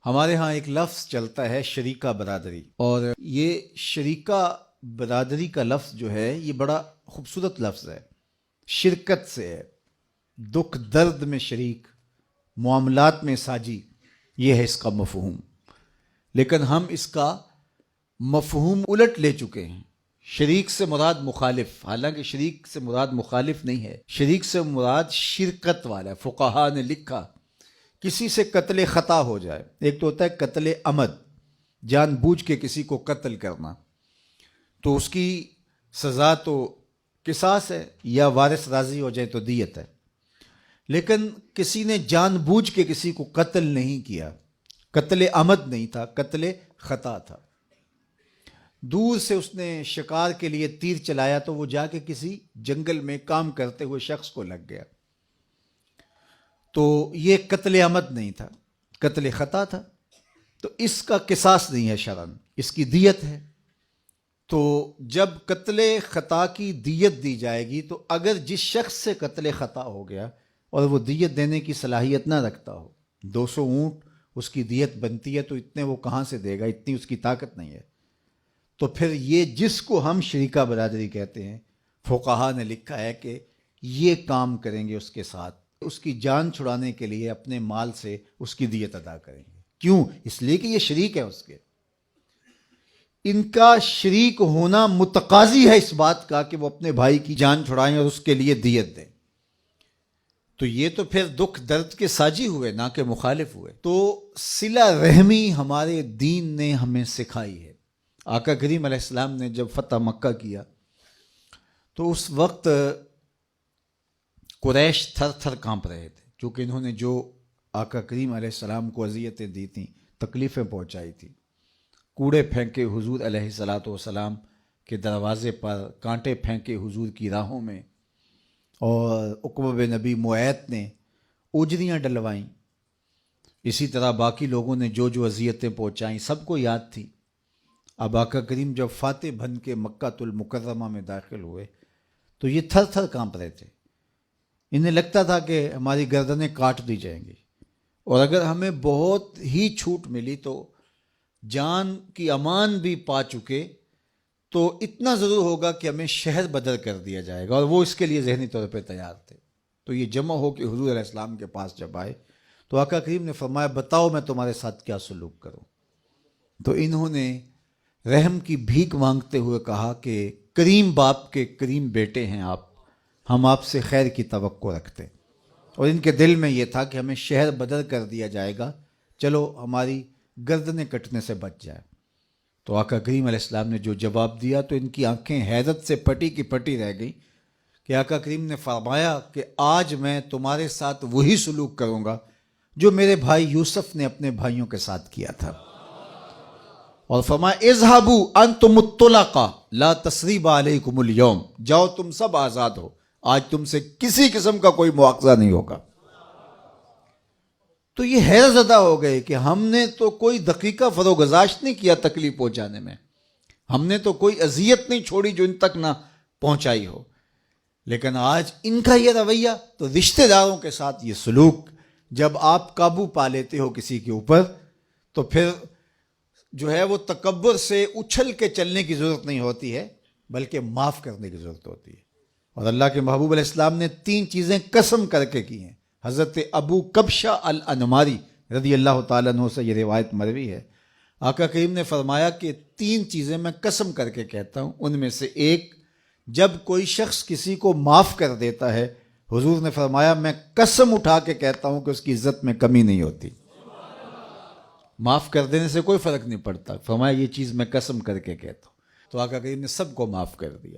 ہمارے ہاں ایک لفظ چلتا ہے شریکہ برادری، اور یہ شریکہ برادری کا لفظ جو ہے یہ بڑا خوبصورت لفظ ہے، شرکت سے ہے، دکھ درد میں شریک، معاملات میں ساجی، یہ ہے اس کا مفہوم۔ لیکن ہم اس کا مفہوم الٹ لے چکے ہیں، شریک سے مراد مخالف، حالانکہ شریک سے مراد مخالف نہیں ہے، شریک سے مراد شرکت والا ہے۔ فقہا نے لکھا کسی سے قتل خطا ہو جائے، ایک تو ہوتا ہے قتل عمد، جان بوجھ کے کسی کو قتل کرنا، تو اس کی سزا تو قصاص ہے، یا وارث راضی ہو جائے تو دیت ہے۔ لیکن کسی نے جان بوجھ کے کسی کو قتل نہیں کیا، قتل عمد نہیں تھا، قتل خطا تھا، دور سے اس نے شکار کے لیے تیر چلایا تو وہ جا کے کسی جنگل میں کام کرتے ہوئے شخص کو لگ گیا، تو یہ قتل عمد نہیں تھا، قتل خطا تھا، تو اس کا قصاص نہیں ہے شرعاً، اس کی دیت ہے۔ تو جب قتل خطا کی دیت دی جائے گی تو اگر جس شخص سے قتل خطا ہو گیا اور وہ دیت دینے کی صلاحیت نہ رکھتا ہو، 200 اونٹ اس کی دیت بنتی ہے، تو اتنے وہ کہاں سے دے گا، اتنی اس کی طاقت نہیں ہے، تو پھر یہ جس کو ہم شریکہ برادری کہتے ہیں، فقہا نے لکھا ہے کہ یہ کام کریں گے اس کے ساتھ، اس کی جان چھڑانے کے لیے اپنے مال سے اس کی دیت ادا کریں گے۔ کیوں؟ اس لیے کہ یہ شریک ہے اس کے، ان کا شریک ہونا متقاضی ہے اس بات کا کہ وہ اپنے بھائی کی جان چھڑائیں اور اس کے لیے دیت دیں، تو یہ تو پھر دکھ درد کے ساجی ہوئے، نہ کہ مخالف ہوئے۔ تو صلہ رحمی ہمارے دین نے ہمیں سکھائی ہے۔ آقا کریم علیہ السلام نے جب فتح مکہ کیا تو اس وقت قریش تھر تھر کانپ رہے تھے، چونکہ انہوں نے جو آقا کریم علیہ السلام کو اذیتیں دی تھیں، تکلیفیں پہنچائی تھیں، کوڑے پھینکے حضور علیہ الصلاۃ والسلام کے دروازے پر، کانٹے پھینکے حضور کی راہوں میں، اور عقبہ بن نبی معیط نے اجریاں ڈلوائیں، اسی طرح باقی لوگوں نے جو جو اذیتیں پہنچائیں سب کو یاد تھی۔ اب آقا کریم جب فاتح بن کے مکہ المکرمہ میں داخل ہوئے تو یہ تھر تھر کانپ رہے تھے، انہیں لگتا تھا کہ ہماری گردنیں کاٹ دی جائیں گی، اور اگر ہمیں بہت ہی چھوٹ ملی تو جان کی امان بھی پا چکے تو اتنا ضرور ہوگا کہ ہمیں شہر بدر کر دیا جائے گا، اور وہ اس کے لیے ذہنی طور پہ تیار تھے۔ تو یہ جمع ہو کے حضور علیہ السلام کے پاس جب آئے تو آقا کریم نے فرمایا بتاؤ میں تمہارے ساتھ کیا سلوک کروں، تو انہوں نے رحم کی بھیک مانگتے ہوئے کہا کہ کریم باپ کے کریم بیٹے ہیں آپ، ہم آپ سے خیر کی توقع رکھتے، اور ان کے دل میں یہ تھا کہ ہمیں شہر بدر کر دیا جائے گا، چلو ہماری گردنیں کٹنے سے بچ جائے۔ تو آقا کریم علیہ السلام نے جو جواب دیا تو ان کی آنکھیں حیرت سے پھٹی کی پھٹی رہ گئی کہ آقا کریم نے فرمایا کہ آج میں تمہارے ساتھ وہی سلوک کروں گا جو میرے بھائی یوسف نے اپنے بھائیوں کے ساتھ کیا تھا، اور فرمایا اذهبوا انتم الطلقاء لا تثریب علیکم اليوم، جاؤ تم سب آزاد ہو، آج تم سے کسی قسم کا کوئی مواخذہ نہیں ہوگا۔ تو یہ حیرت زدہ ہو گئے کہ ہم نے تو کوئی دقیقہ فروگزاشت نہیں کیا تکلیف پہنچانے میں، ہم نے تو کوئی اذیت نہیں چھوڑی جو ان تک نہ پہنچائی ہو، لیکن آج ان کا یہ رویہ، تو رشتہ داروں کے ساتھ یہ سلوک، جب آپ قابو پا لیتے ہو کسی کے اوپر تو پھر جو ہے وہ تکبر سے اچھل کے چلنے کی ضرورت نہیں ہوتی ہے، بلکہ معاف کرنے کی ضرورت ہوتی ہے۔ اور اللہ کے محبوب علیہ السلام نے 3 چیزیں قسم کر کے کی ہیں۔ حضرت ابو کبشہ الانماری رضی اللہ تعالیٰ عنہ سے یہ روایت مروی ہے، آقا کریم نے فرمایا کہ 3 چیزیں میں قسم کر کے کہتا ہوں، ان میں سے ایک، جب کوئی شخص کسی کو معاف کر دیتا ہے، حضور نے فرمایا میں قسم اٹھا کے کہتا ہوں کہ اس کی عزت میں کمی نہیں ہوتی، معاف کر دینے سے کوئی فرق نہیں پڑتا، فرمایا یہ چیز میں قسم کر کے کہتا ہوں۔ تو آقا کریم نے سب کو معاف کر دیا۔